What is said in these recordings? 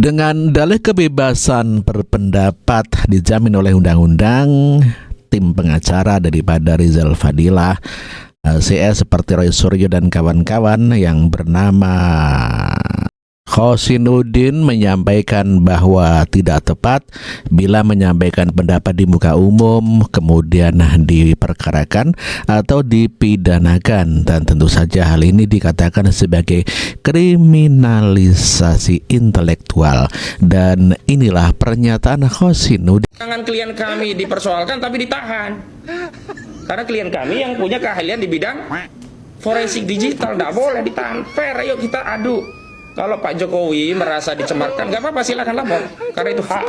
Dengan dalih kebebasan berpendapat dijamin oleh undang-undang, tim pengacara daripada Rizal Fadilah, CS seperti Roy Suryo dan kawan-kawan yang bernama Khosinuddin menyampaikan bahwa tidak tepat bila menyampaikan pendapat di muka umum kemudian diperkarakan atau dipidanakan, dan tentu saja hal ini dikatakan sebagai kriminalisasi intelektual. Dan inilah pernyataan Khosinuddin. Jangan klien kami dipersoalkan tapi ditahan, karena klien kami yang punya keahlian di bidang forensik digital, tidak boleh ditahan. Fair, ayo kita adu. Kalau Pak Jokowi merasa dicemarkan, nggak apa-apa, silakan lapor, karena itu hak.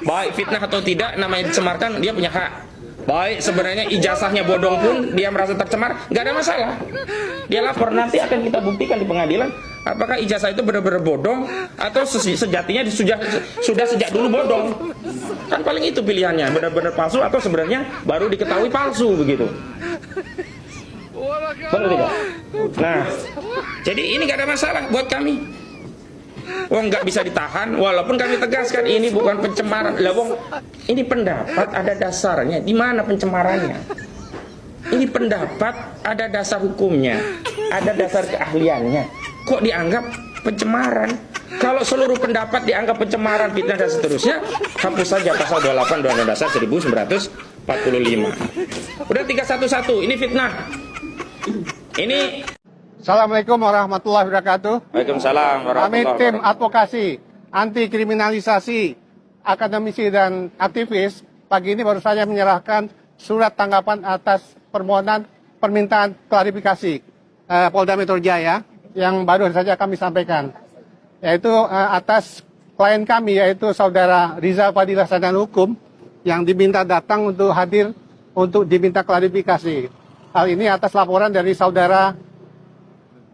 Baik fitnah atau tidak, namanya dicemarkan, dia punya hak. Baik sebenarnya ijazahnya bodong pun dia merasa tercemar, nggak ada masalah. Dia lapor, nanti akan kita buktikan di pengadilan apakah ijazah itu benar-benar bodong atau sejatinya sudah sejak dulu bodong. Kan paling itu pilihannya, benar-benar palsu atau sebenarnya baru diketahui palsu begitu. Benar tidak? Nah, jadi ini gak ada masalah buat kami. Wong nggak bisa ditahan, walaupun kami tegaskan ini bukan pencemaran. Lah wong, ini pendapat ada dasarnya. Di mana pencemarannya? Ini pendapat ada dasar hukumnya, ada dasar keahliannya. Kok dianggap pencemaran? Kalau seluruh pendapat dianggap pencemaran, fitnah dan seterusnya, hapus saja pasal 28 Undang-Undang Dasar 1945. Udah 311, ini fitnah. Ini. Assalamualaikum warahmatullahi wabarakatuh. Waalaikumsalam warahmatullahi wabarakatuh. Kami tim advokasi anti kriminalisasi akademisi dan aktivis pagi ini baru saja menyerahkan surat tanggapan atas permintaan klarifikasi Polda Metro Jaya yang baru saja kami sampaikan, yaitu atas klien kami, yaitu saudara Rizal Fadilah Sarjana Hukum, yang diminta datang untuk hadir untuk diminta klarifikasi. Hal ini atas laporan dari saudara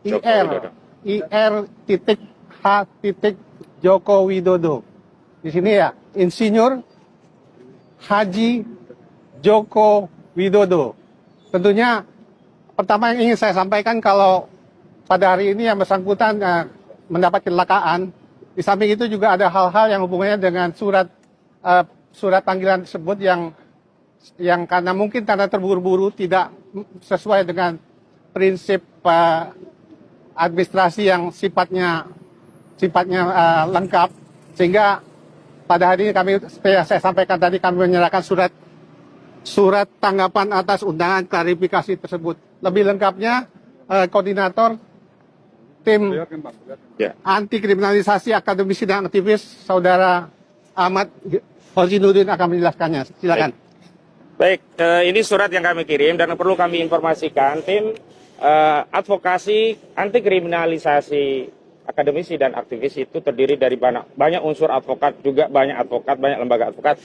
IR H Joko Widodo. Di sini ya, Insinyur Haji Joko Widodo. Tentunya pertama yang ingin saya sampaikan, kalau pada hari ini yang bersangkutan mendapat kecelakaan. Di samping itu juga ada hal-hal yang hubungannya dengan surat panggilan tersebut yang karena mungkin karena terburu-buru tidak sesuai dengan prinsip administrasi yang sifatnya lengkap, sehingga pada hari ini saya sampaikan tadi, kami menyerahkan surat tanggapan atas undangan klarifikasi tersebut. Lebih lengkapnya koordinator tim anti kriminalisasi akademisi dan aktivis saudara Ahmad Khosinuddin akan menjelaskannya. Silakan. Baik, ini surat yang kami kirim dan perlu kami informasikan, tim advokasi anti kriminalisasi akademisi dan aktivis itu terdiri dari banyak unsur advokat, juga banyak lembaga advokat.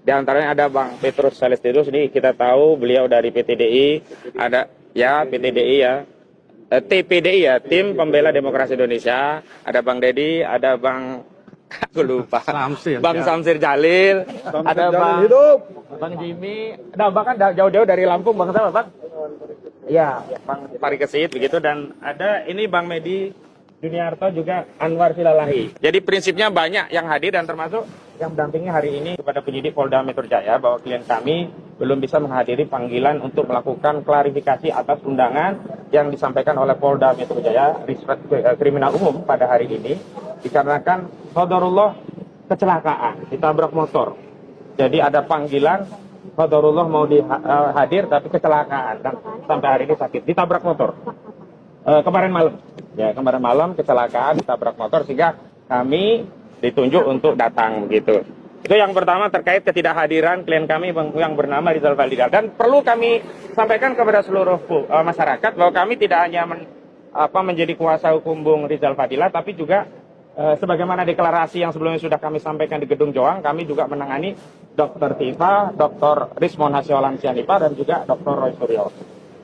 Di antaranya ada Bang Petrus Celestinus, ini kita tahu beliau dari PTDI, ada ya PTDI ya, TPDI ya, Tim Pembela Demokrasi Indonesia, ada Bang Dedi, ada Bang aku lupa. Bang Samsir Jalil, ada Bang Jimmy, ada bahkan jauh-jauh dari Lampung, Bang siapa, Bang? Ya, Bang Fari Kesit begitu, dan ada ini Bang Medi Juniarto, juga Anwar Silalahi. Jadi prinsipnya banyak yang hadir dan termasuk yang mendampingi hari ini kepada penyidik Polda Metro Jaya bahwa klien kami belum bisa menghadiri panggilan untuk melakukan klarifikasi atas undangan yang disampaikan oleh Polda Metro Jaya Kriminal Umum pada hari ini, dikarenakan qadarullah kecelakaan, ditabrak motor. Jadi ada panggilan qadarullah mau hadir tapi kecelakaan, dan sampai hari ini sakit, ditabrak motor. Kemarin malam kecelakaan, ditabrak motor, sehingga kami ditunjuk untuk datang gitu. Itu yang pertama terkait ketidakhadiran klien kami yang bernama Rizal Fadilah. Dan perlu kami sampaikan kepada seluruh masyarakat bahwa kami tidak hanya menjadi kuasa hukum Bung Rizal Fadilah, tapi juga sebagaimana deklarasi yang sebelumnya sudah kami sampaikan di Gedung Joang, kami juga menangani Dr. Tifa, Dr. Rismon Hasyolan Sianipa, dan juga Dr. Roy Suryo.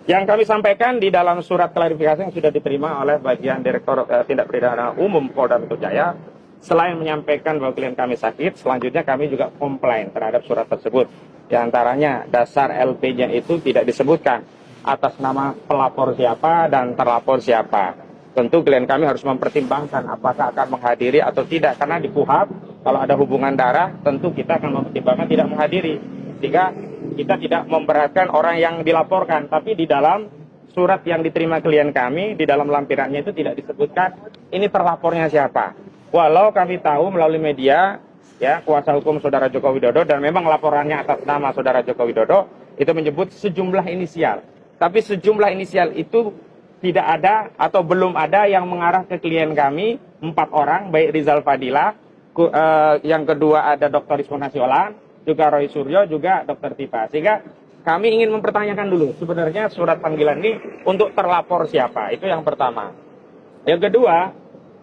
Yang kami sampaikan di dalam surat klarifikasi yang sudah diterima oleh bagian Direktur Tindak Pidana Umum Polda Metro Jaya, selain menyampaikan bahwa klien kami sakit, selanjutnya kami juga komplain terhadap surat tersebut. Di antaranya dasar LP-nya itu tidak disebutkan atas nama pelapor siapa dan terlapor siapa. tentu klien kami harus mempertimbangkan apakah akan menghadiri atau tidak. Karena di KUHP, kalau ada hubungan darah, tentu kita akan mempertimbangkan tidak menghadiri. Sehingga kita tidak memberatkan orang yang dilaporkan. Tapi di dalam surat yang diterima klien kami, di dalam lampirannya itu tidak disebutkan ini terlapornya siapa. Walau kami tahu melalui media, ya, kuasa hukum Saudara Joko Widodo, dan memang laporannya atas nama Saudara Joko Widodo, itu menyebut sejumlah inisial. Tapi sejumlah inisial itu tidak ada atau belum ada yang mengarah ke klien kami, 4 orang, baik Rizal Fadila, yang kedua ada Dr. Ismon Hasiolan, juga Roy Suryo, juga Dr. Tipa. Sehingga kami ingin mempertanyakan dulu, sebenarnya surat panggilan ini untuk terlapor siapa? Itu yang pertama. Yang kedua,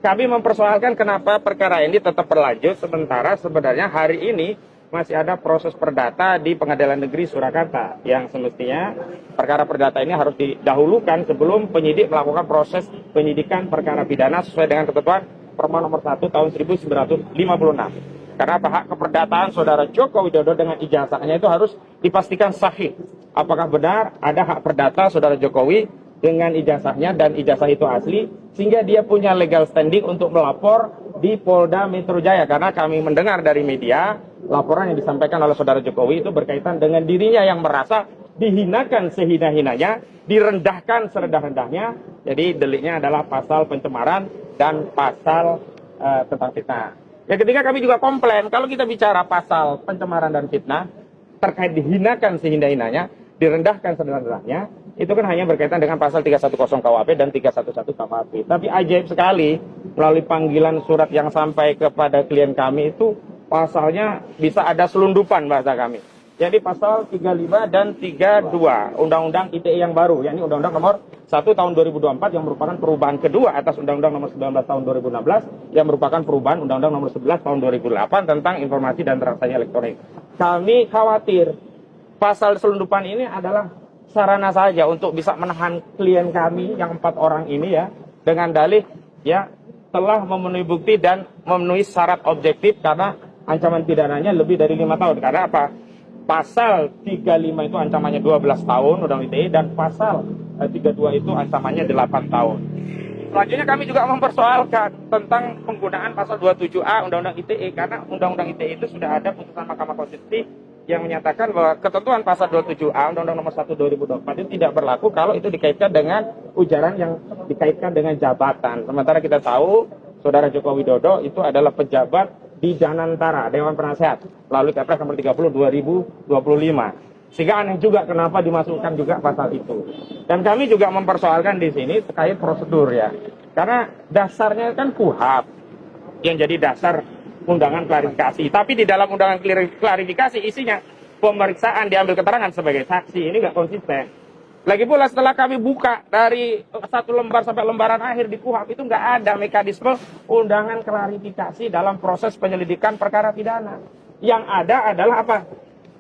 kami mempersoalkan kenapa perkara ini tetap berlanjut, sementara sebenarnya hari ini masih ada proses perdata di Pengadilan Negeri Surakarta, yang semestinya perkara perdata ini harus didahulukan sebelum penyidik melakukan proses penyidikan perkara pidana sesuai dengan ketentuan Perma nomor 1 tahun 1956. Karena hak keperdataan Saudara Joko Widodo dengan ijazahnya itu harus dipastikan sahih. Apakah benar ada hak perdata Saudara Jokowi dengan ijazahnya dan ijazah itu asli, sehingga dia punya legal standing untuk melapor di Polda Metro Jaya. Karena kami mendengar dari media, laporan yang disampaikan oleh Saudara Jokowi itu berkaitan dengan dirinya yang merasa dihinakan sehina-hinanya, direndahkan serendah-rendahnya. Jadi deliknya adalah pasal pencemaran dan pasal tentang fitnah. Yang ketiga, kami juga komplain kalau kita bicara pasal pencemaran dan fitnah terkait dihinakan sehina-hinanya, direndahkan serendah-rendahnya, itu kan hanya berkaitan dengan pasal 310 KUHP dan 311 KUHP. Tapi ajaib sekali, melalui panggilan surat yang sampai kepada klien kami itu, pasalnya bisa ada selundupan bahasa kami. Jadi pasal 35 dan 32 Undang-Undang ITE yang baru, yakni Undang-Undang nomor 1 tahun 2024 yang merupakan perubahan kedua atas Undang-Undang nomor 19 tahun 2016 yang merupakan perubahan Undang-Undang nomor 11 tahun 2008 tentang informasi dan transaksi elektronik. Kami khawatir pasal selundupan ini adalah sarana saja untuk bisa menahan klien kami yang 4 orang ini, ya, dengan dalih ya telah memenuhi bukti dan memenuhi syarat objektif karena ancaman pidananya lebih dari 5 tahun. Karena apa? Pasal 35 itu ancamannya 12 tahun Undang ITE dan pasal 32 itu ancamannya 8 tahun. Selanjutnya kami juga mempersoalkan tentang penggunaan pasal 27A Undang-Undang ITE, karena Undang-Undang ITE itu sudah ada putusan Mahkamah Konstitusi yang menyatakan bahwa ketentuan pasal 27A Undang-Undang nomor 1 2024 itu tidak berlaku kalau itu dikaitkan dengan ujaran yang dikaitkan dengan jabatan. Sementara kita tahu Saudara Joko Widodo itu adalah pejabat di Danantara, Dewan Penasehat, melalui Kepres nomor 30 2025. Sehingga aneh juga kenapa dimasukkan juga pasal itu. Dan kami juga mempersoalkan di sini terkait prosedur, ya. Karena dasarnya kan KUHP yang jadi dasar undangan klarifikasi. Tapi di dalam undangan klarifikasi isinya pemeriksaan diambil keterangan sebagai saksi. Ini nggak konsisten. Lagi pula setelah kami buka dari 1 lembar sampai lembaran akhir di KUHP itu nggak ada mekanisme undangan klarifikasi dalam proses penyelidikan perkara pidana. Yang ada adalah apa?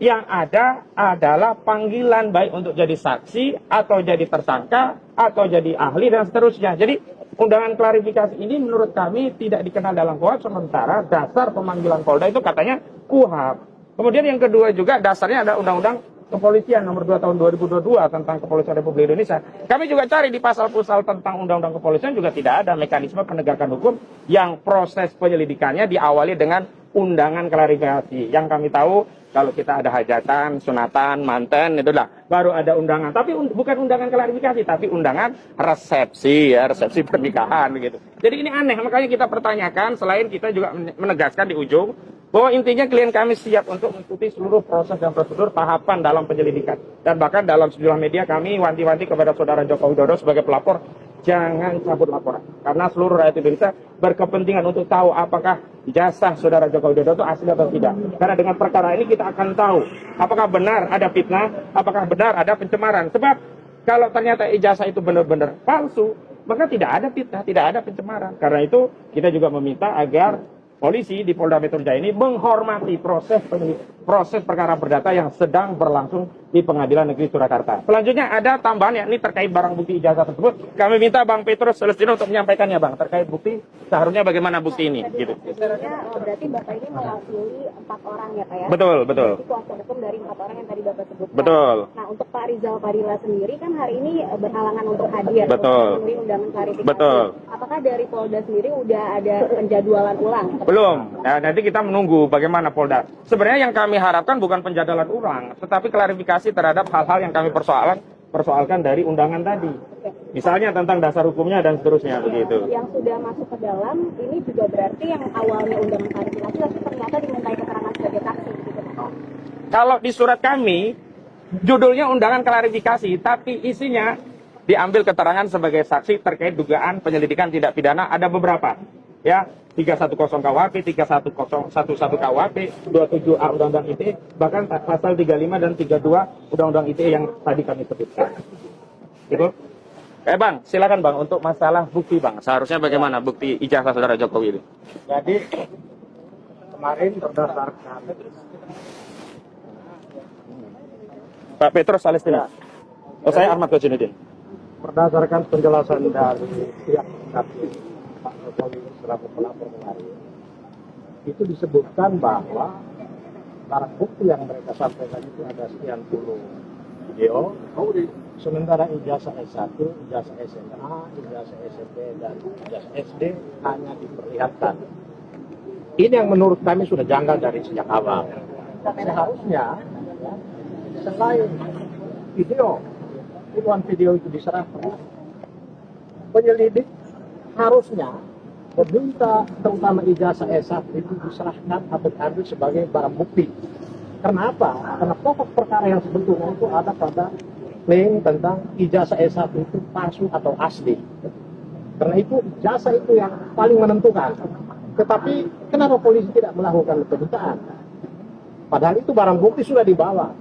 Yang ada adalah panggilan baik untuk jadi saksi atau jadi tersangka atau jadi ahli dan seterusnya. Jadi undangan klarifikasi ini menurut kami tidak dikenal dalam KUHP, sementara dasar pemanggilan Polda itu katanya KUHP. Kemudian yang kedua juga dasarnya ada Undang-Undang Kepolisian nomor 2 tahun 2022 tentang Kepolisian Republik Indonesia. Kami juga cari di pasal-pasal tentang Undang-Undang Kepolisian juga tidak ada mekanisme penegakan hukum yang proses penyelidikannya diawali dengan undangan klarifikasi. Yang kami tahu kalau kita ada hajatan, sunatan, manten, itulah baru ada undangan. Tapi bukan undangan klarifikasi, tapi undangan resepsi, ya, resepsi pernikahan gitu. Jadi ini aneh, makanya kita pertanyakan. Selain kita juga menegaskan di ujung bahwa intinya klien kami siap untuk mengikuti seluruh proses dan prosedur tahapan dalam penyelidikan. Dan bahkan dalam sejumlah media kami wanti-wanti kepada Saudara Joko Widodo sebagai pelapor, jangan cabut laporan. Karena seluruh rakyat Indonesia berkepentingan untuk tahu apakah jasa Saudara Joko Widodo itu asli atau tidak. Karena dengan perkara ini kita akan tahu apakah benar ada fitnah, apakah benar ada pencemaran. Sebab kalau ternyata ijazah itu benar-benar palsu, maka tidak ada fitnah, tidak ada pencemaran. Karena itu kita juga meminta agar polisi di Polda Metro Jaya ini menghormati proses perkara perdata yang sedang berlangsung di Pengadilan Negeri Surakarta. Selanjutnya ada tambahan yakni terkait barang bukti ijazah tersebut. Kami minta Bang Petrus Celestino untuk menyampaikannya Bang terkait bukti seharusnya bagaimana bukti ini gitu. Berarti Bapak ini mewakili 4 orang ya Pak ya? Betul, betul. Berarti kuasa hukum dari 4 orang yang tadi Bapak sebutkan. Betul. Nah untuk Pak Rizal Fadila sendiri kan hari ini berhalangan untuk hadir. Betul. Untuk memenuhi undangan klarifikasi. Betul. Apakah dari Polda sendiri udah ada penjadwalan ulang? Belum. Nah, nanti kita menunggu bagaimana Polda. Sebenarnya yang kami harapkan bukan penjadwalan ulang, tetapi klarifikasi terhadap hal-hal yang kami persoalkan dari undangan tadi. Misalnya tentang dasar hukumnya dan seterusnya begitu. Yang sudah masuk ke dalam ini juga berarti yang awalnya undangan klarifikasi tapi ternyata dimintai keterangan sebagai saksi gitu. Kalau di surat kami judulnya undangan klarifikasi, tapi isinya diambil keterangan sebagai saksi terkait dugaan penyelidikan tindak pidana ada beberapa. Ya, 310 KUHP, 31011 KUHP, 27A Undang-Undang ITE, bahkan pasal 35 dan 32 Undang-Undang ITE yang tadi kami sebutkan. Gitu. Bang, silakan Bang untuk masalah bukti Bang. Seharusnya bagaimana bukti ijazah Saudara Jokowi ini? Jadi kemarin berdasarkan Pak Petrus Celestino. Oh, saya Ahmad Kojinuddin. berdasarkan penjelasan dari pihak saksi Pak Jokowi selaku pelapor kemarin, itu disebutkan bahwa barang bukti yang mereka sampaikan itu ada sekian puluh video, sementara ijazah S1, ijazah SMA, ijazah SMP, dan ijazah SD hanya diperlihatkan. Ini yang menurut kami sudah janggal dari sejak awal. Seharusnya selain video, puluhan video itu diserahkan, penyelidik harusnya meminta terutama ijazah S1 itu diserahkan atau diambil sebagai barang bukti. Karena apa? Karena pokok perkara yang sebetulnya itu ada pada klaim tentang ijazah S1 itu palsu atau asli. Karena itu ijazah itu yang paling menentukan. Tetapi kenapa polisi tidak melakukan penyitaan? Padahal itu barang bukti sudah dibawa.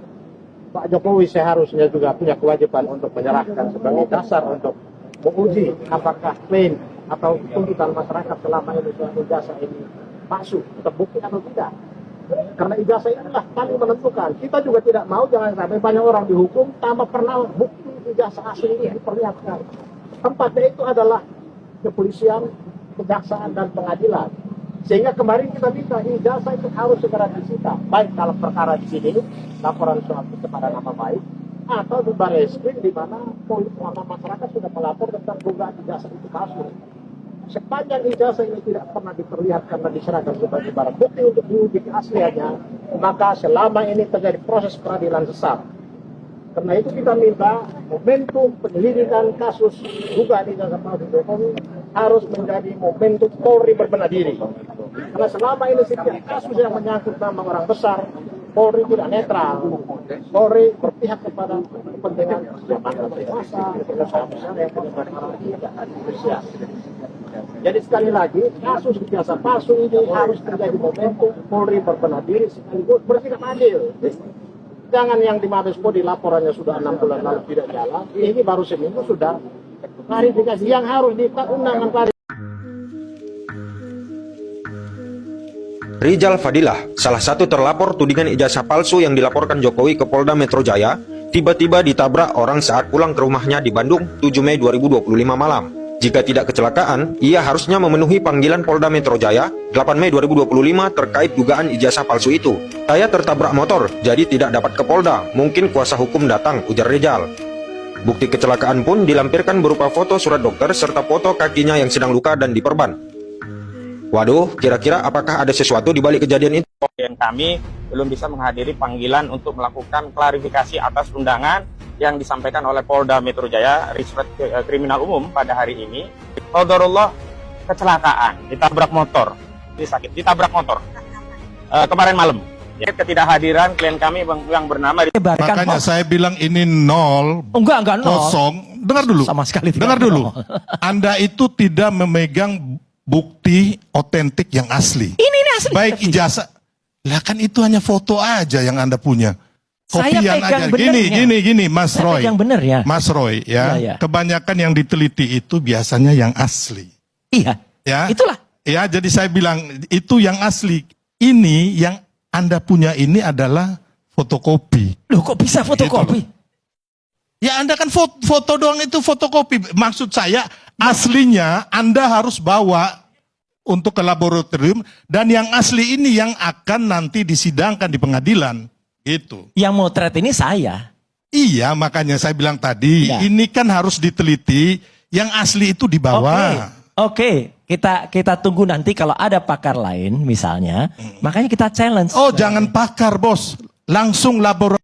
Pak Jokowi seharusnya juga punya kewajiban untuk menyerahkan sebagai dasar untuk menguji apakah klaim atau tuntutan masyarakat selama ini ijazah ini palsu, terbukti atau tidak. Karena ijazah itulah paling menentukan. Kita juga tidak mau jangan sampai banyak orang dihukum tanpa pernah bukti ijazah asli ini diperlihatkan. Tempatnya itu adalah kepolisian, kejaksaan, dan pengadilan. Sehingga kemarin kita minta ijazah itu harus segera disita, baik dalam perkara di sini laporan suatu kepada nama baik, atau di Barreskrim di mana masyarakat sudah melapor tentang dugaan ijazah itu palsu. Sepanjang ijazah ini tidak pernah diperlihatkan dan diserahkan sebagai barang bukti untuk diuji keasliannya, maka selama ini terjadi proses peradilan sesat. Karena itu kita minta momentum penyelidikan kasus dugaan ijazah palsu Jokowi harus menjadi momentum Polri berbenah diri. Karena selama ini setiap kasus yang menyangkut nama orang besar, Polri tidak netral. Polri berpihak kepada kepentingan jabatan penguasa, pengusaha besar yang punya masalah tidak Indonesia. Jadi sekali lagi, kasus ijazah palsu ini harus menjadi momentum Polri berbenah diri sekaligus bersikap adil. Jangan yang di Mabespo di laporannya sudah 6 bulan lalu tidak jalan, ini baru seminggu sudah klarifikasi yang harus diundangkan klarifikasi. Rizal Fadilah, salah satu terlapor tudingan ijazah palsu yang dilaporkan Jokowi ke Polda Metro Jaya, tiba-tiba ditabrak orang saat pulang ke rumahnya di Bandung 7 Mei 2025 malam. Jika tidak kecelakaan, ia harusnya memenuhi panggilan Polda Metro Jaya 8 Mei 2025 terkait dugaan ijazah palsu itu. Saya tertabrak motor, jadi tidak dapat ke Polda. Mungkin kuasa hukum datang, ujar Rizal. Bukti kecelakaan pun dilampirkan berupa foto surat dokter serta foto kakinya yang sedang luka dan diperban. Waduh, kira-kira apakah ada sesuatu di balik kejadian itu? Dan kami belum bisa menghadiri panggilan untuk melakukan klarifikasi atas undangan yang disampaikan oleh Polda Metro Jaya Risret Kriminal Umum pada hari ini. Qadarullah kecelakaan, ditabrak motor, ditabrak motor kemarin malam. Ya, ketidakhadiran klien kami yang bernama Makanya saya bilang ini nol, enggak nol. kosong. Dengar dulu. Sama sekali tidak Dengar dulu. nol. Anda itu tidak memegang bukti otentik yang asli. Ini asli. Baik ijazah. Lah kan itu hanya foto aja yang Anda punya. Saya Kopian pegang aja. benernya. Gini, Mas Saya Roy. pegang bener ya. Mas Roy, ya. Iya. Kebanyakan yang diteliti itu biasanya yang asli. Iya. Ya. Itulah. Ya, jadi saya bilang itu yang asli. Ini yang Anda punya ini adalah fotokopi. Loh kok bisa fotokopi? Ya Anda kan foto doang itu fotokopi. Maksud saya aslinya Anda harus bawa untuk ke laboratorium dan yang asli ini yang akan nanti disidangkan di pengadilan. Gitu. Yang motret ini saya. Iya, makanya saya bilang tadi, Ya. ini kan harus diteliti, yang asli itu dibawa. Oke. Kita tunggu nanti kalau ada pakar lain misalnya, makanya kita challenge. Oh, jangan pakar, Bos. Langsung laboratorium.